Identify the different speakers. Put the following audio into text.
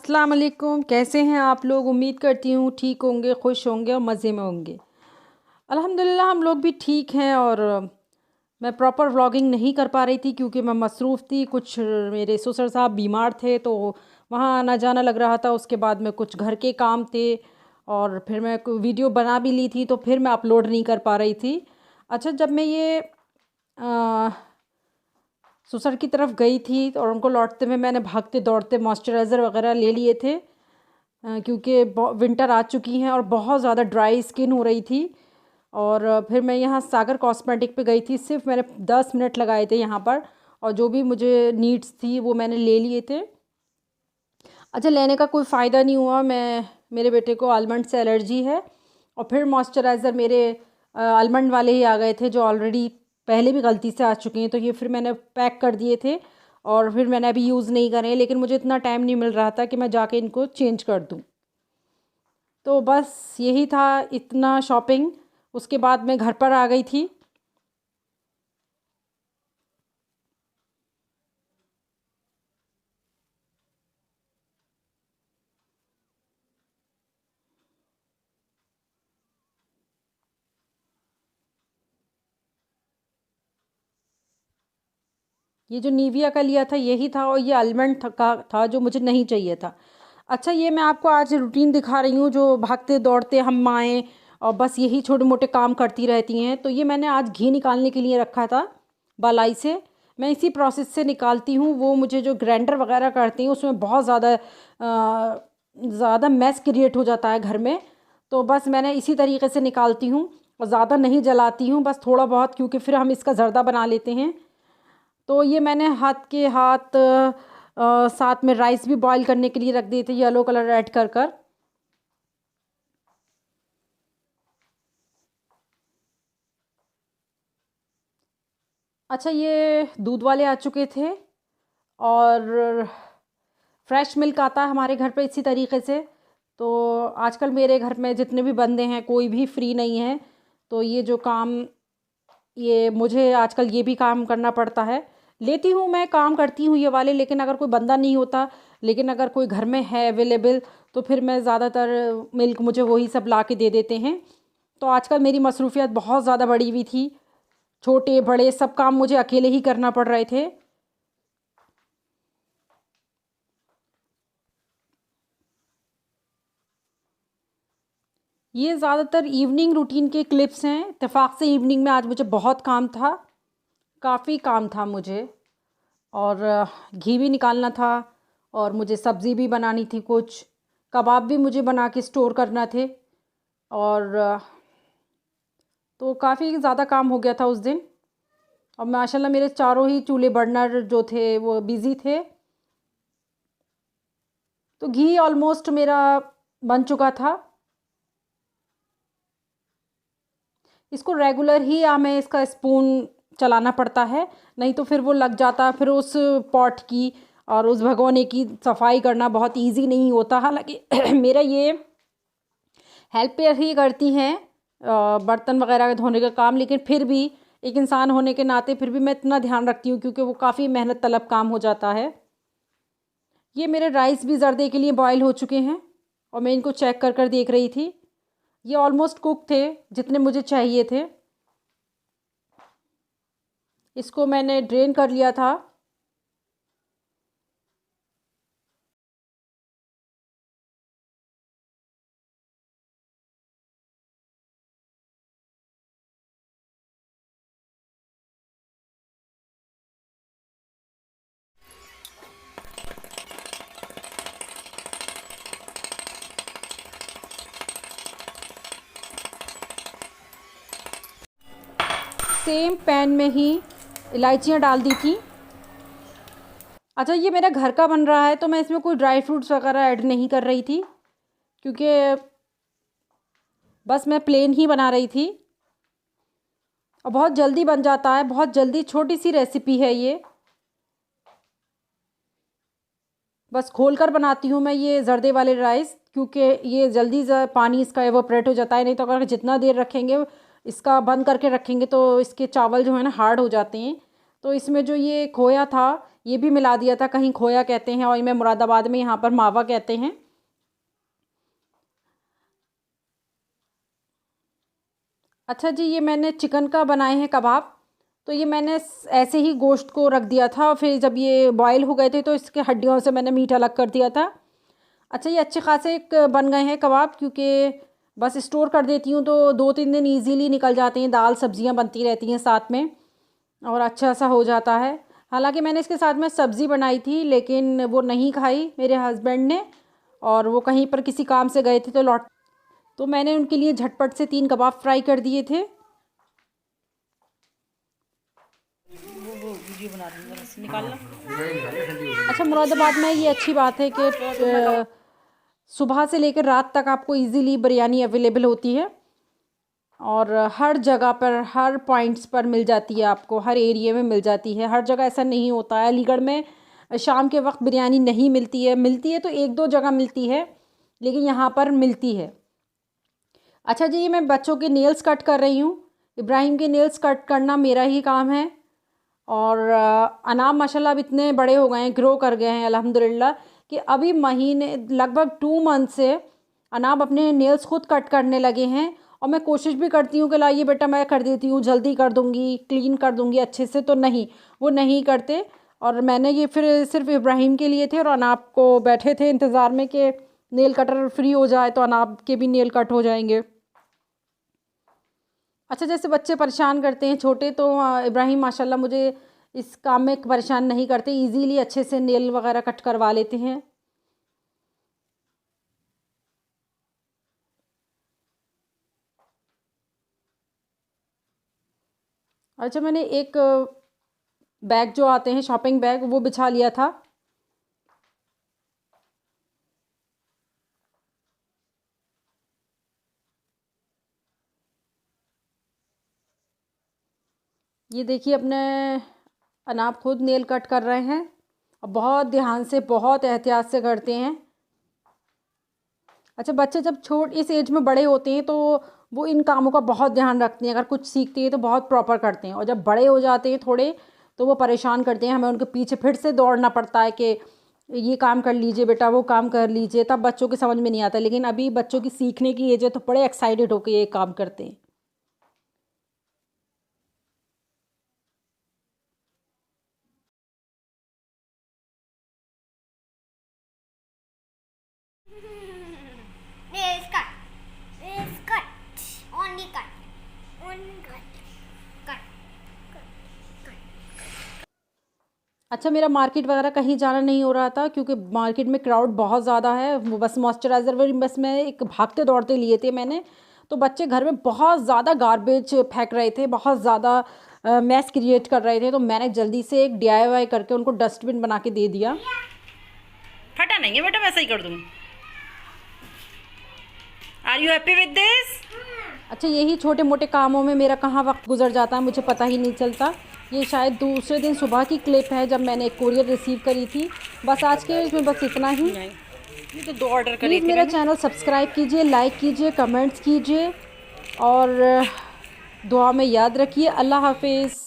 Speaker 1: अस्सलाम वालेकुम। कैसे हैं आप लोग? उम्मीद करती हूँ ठीक होंगे, खुश होंगे और मज़े में होंगे। अल्हम्दुलिल्लाह हम लोग भी ठीक हैं। और मैं प्रॉपर व्लॉगिंग नहीं कर पा रही थी क्योंकि मैं मसरूफ़ थी। कुछ मेरे ससुर साहब बीमार थे तो वहाँ आना जाना लग रहा था। उसके बाद में कुछ घर के काम थे और फिर मैं वीडियो बना भी ली थी तो फिर मैं अपलोड नहीं कर पा रही थी। अच्छा, जब मैं ये ससुर की तरफ गई थी और उनको लौटते हुए मैंने भागते दौड़ते मॉइस्चराइज़र वगैरह ले लिए थे, क्योंकि विंटर आ चुकी हैं और बहुत ज़्यादा ड्राई स्किन हो रही थी। और फिर मैं यहाँ सागर कॉस्मेटिक पे गई थी। सिर्फ मैंने 10 मिनट लगाए थे यहाँ पर और जो भी मुझे नीड्स थी वो मैंने ले लिए थे। अच्छा, लेने का कोई फ़ायदा नहीं हुआ। मेरे बेटे को आलमंड से एलर्जी है और फिर मॉइस्चराइज़र मेरे आलमंड वाले ही आ गए थे जो ऑलरेडी पहले भी गलती से आ चुके हैं, तो ये फिर मैंने पैक कर दिए थे और फिर मैंने अभी यूज़ नहीं करे। लेकिन मुझे इतना टाइम नहीं मिल रहा था कि मैं जाके इनको चेंज कर दूँ। तो बस यही था, इतना शॉपिंग। उसके बाद मैं घर पर आ गई थी। ये जो निविया का लिया था यही था और ये आलमंड का था जो मुझे नहीं चाहिए था। अच्छा, ये मैं आपको आज रूटीन दिखा रही हूँ जो भागते दौड़ते हम माएँ और बस यही छोटे मोटे काम करती रहती हैं। तो ये मैंने आज घी निकालने के लिए रखा था बालाई से। मैं इसी प्रोसेस से निकालती हूँ। वो मुझे जो ग्राइंडर वगैरह करती हैं उसमें बहुत ज़्यादा मैस क्रिएट हो जाता है घर में। तो बस मैंने इसी तरीके से निकालती हूँ और ज़्यादा नहीं जलाती हूँ, बस थोड़ा बहुत, क्योंकि फिर हम इसका ज़र्दा बना लेते हैं। तो ये मैंने हाथ साथ में राइस भी बॉईल करने के लिए रख दिए थे, येलो कलर ऐड कर कर। अच्छा, ये दूध वाले आ चुके थे और फ्रेश मिल्क आता है हमारे घर पे इसी तरीके से। तो आजकल मेरे घर में जितने भी बंदे हैं कोई भी फ्री नहीं है, तो ये जो काम, ये मुझे आजकल ये भी काम करना पड़ता है। लेती हूँ, मैं काम करती हूँ ये वाले, लेकिन अगर कोई बंदा नहीं होता, लेकिन अगर कोई घर में है अवेलेबल तो फिर मैं ज़्यादातर मिल्क मुझे वही सब ला के दे देते हैं। तो आजकल मेरी मसरूफियत बहुत ज़्यादा बढ़ी हुई थी। छोटे बड़े सब काम मुझे अकेले ही करना पड़ रहे थे। ये ज़्यादातर इवनिंग रूटीन के क्लिप्स हैं। इत्तेफाक से इवनिंग में आज मुझे बहुत काम था, काफ़ी काम था मुझे। और घी भी निकालना था और मुझे सब्ज़ी भी बनानी थी, कुछ कबाब भी मुझे बना के स्टोर करना थे। और तो काफ़ी ज़्यादा काम हो गया था उस दिन। और माशाल्लाह मेरे चारों ही चूल्हे बर्नर जो थे वो बिज़ी थे। तो घी ऑलमोस्ट मेरा बन चुका था। इसको रेगुलर ही हमें इसका स्पून चलाना पड़ता है, नहीं तो फिर वो लग जाता है। फिर उस पॉट की और उस भगोने की सफाई करना बहुत इजी नहीं होता। हालांकि मेरा ये हेल्प ही करती हैं बर्तन वगैरह धोने का काम, लेकिन फिर भी एक इंसान होने के नाते फिर भी मैं इतना ध्यान रखती हूँ क्योंकि वो काफ़ी मेहनत तलब काम हो जाता है। ये मेरे राइस भी ज़र्दे के लिए बॉयल हो चुके हैं और मैं इनको चेक कर कर देख रही थी। ये ऑलमोस्ट कुक थे जितने मुझे चाहिए थे। इसको मैंने ड्रेन कर लिया था। सेम पैन में ही इलायचियाँ डाल दी थी। अच्छा, ये मेरा घर का बन रहा है तो मैं इसमें कोई ड्राई फ्रूट्स वगैरह ऐड नहीं कर रही थी, क्योंकि बस मैं प्लेन ही बना रही थी और बहुत जल्दी बन जाता है। बहुत जल्दी, छोटी सी रेसिपी है ये। बस खोल कर बनाती हूँ मैं ये जर्दे वाले राइस, क्योंकि ये जल्दी पानी इसका एवोपरेट हो जाता है। नहीं तो अगर जितना देर रखेंगे, इसका बंद करके रखेंगे, तो इसके चावल जो है ना हार्ड हो जाते हैं। तो इसमें जो ये खोया था ये भी मिला दिया था, कहीं खोया कहते हैं और मैं मुरादाबाद में यहाँ पर मावा कहते हैं। अच्छा जी, ये मैंने चिकन का बनाए हैं कबाब। तो ये मैंने ऐसे ही गोश्त को रख दिया था और फिर जब ये बॉयल हो गए थे तो इसके हड्डियों से मैंने मीट अलग कर दिया था। अच्छा, ये अच्छे खासे एक बन गए हैं कबाब, क्योंकि बस स्टोर कर देती हूँ तो 2-3 दिन इजीली निकल जाते हैं। दाल सब्जियाँ बनती रहती हैं साथ में और अच्छा सा हो जाता है। हालांकि मैंने इसके साथ में सब्ज़ी बनाई थी लेकिन वो नहीं खाई मेरे हस्बैंड ने, और वो कहीं पर किसी काम से गए थे तो लौट, तो मैंने उनके लिए झटपट से 3 कबाब फ्राई कर दिए थे। वो वीडियो बना रही निकालना। अच्छा, मुरादाबाद में ये अच्छी बात है कि सुबह से लेकर रात तक आपको इजीली बिरयानी अवेलेबल होती है और हर जगह पर, हर पॉइंट्स पर मिल जाती है आपको, हर एरिया में मिल जाती है। हर जगह ऐसा नहीं होता है। अलीगढ़ में शाम के वक्त बिरयानी नहीं मिलती है तो 1-2 जगह मिलती है, लेकिन यहाँ पर मिलती है। अच्छा जी, ये मैं बच्चों के नेल्स कट कर रही हूँ। इब्राहिम के नेल्स कट करना मेरा ही काम है और अनाब माशाल्लाह अब इतने बड़े हो गए हैं, ग्रो कर गए हैं अल्हम्दुलिल्लाह, कि अभी महीने लगभग 2 मंथ से अनाब अपने नेल्स खुद कट करने लगे हैं। और मैं कोशिश भी करती हूँ कि लाइए बेटा मैं कर देती हूँ, जल्दी कर दूँगी, क्लीन कर दूँगी अच्छे से, तो नहीं, वो नहीं करते। और मैंने ये फिर सिर्फ इब्राहिम के लिए थे और अनाब को बैठे थे इंतज़ार में कि नेल कटर फ्री हो जाए तो अनाब के भी नेल कट हो जाएंगे। अच्छा, जैसे बच्चे परेशान करते हैं छोटे, तो इब्राहिम माशाल्लाह मुझे इस काम में परेशान नहीं करते, इजीली अच्छे से नेल वगैरह कट करवा लेते हैं। अच्छा, मैंने एक बैग जो आते हैं शॉपिंग बैग, वो बिछा लिया था। ये देखिए, अपने अनाब खुद नेल कट कर रहे हैं और बहुत ध्यान से, बहुत एहतियात से करते हैं। अच्छा, बच्चे जब इस एज में बड़े होते हैं तो वो इन कामों का बहुत ध्यान रखते हैं। अगर कुछ सीखते हैं तो बहुत प्रॉपर करते हैं, और जब बड़े हो जाते हैं थोड़े तो वो परेशान करते हैं, हमें उनके पीछे फिर से दौड़ना पड़ता है कि ये काम कर लीजिए बेटा, वो काम कर लीजिए, तब बच्चों की समझ में नहीं आता। लेकिन अभी बच्चों की सीखने की एज है तो बड़े एक्साइटेड होकर ये काम करते हैं।
Speaker 2: Nails cut. Nails cut. Only cut. Only cut. Cut.
Speaker 1: अच्छा, मेरा मार्केट वगैरह कहीं जाना नहीं हो रहा था क्योंकि मार्केट में क्राउड बहुत ज़्यादा है। वो बस मॉइस्चराइज़र बस मैं एक भागते दौड़ते लिए थे मैंने, तो बच्चे घर में बहुत ज़्यादा गार्बेज फेंक रहे थे, बहुत ज़्यादा मैस क्रिएट कर रहे थे, तो मैंने जल्दी से एक DIY करके उनको डस्टबिन बना के दे दिया। फटा नहीं है बेटा, वैसा ही कर दूँ। Are you happy with this? अच्छा, यही छोटे मोटे कामों में मेरा कहाँ वक्त गुजर जाता है मुझे पता ही नहीं चलता। ये शायद दूसरे दिन सुबह की क्लिप है जब मैंने एक कोरियर रिसीव करी थी। बस आज के इसमें बस इतना ही। ये तो 2 ऑर्डर करे थे। प्लीज़ मेरा चैनल सब्सक्राइब कीजिए, लाइक कीजिए, कमेंट्स कीजिए और दुआ में याद रखिए। अल्लाह हाफिज़।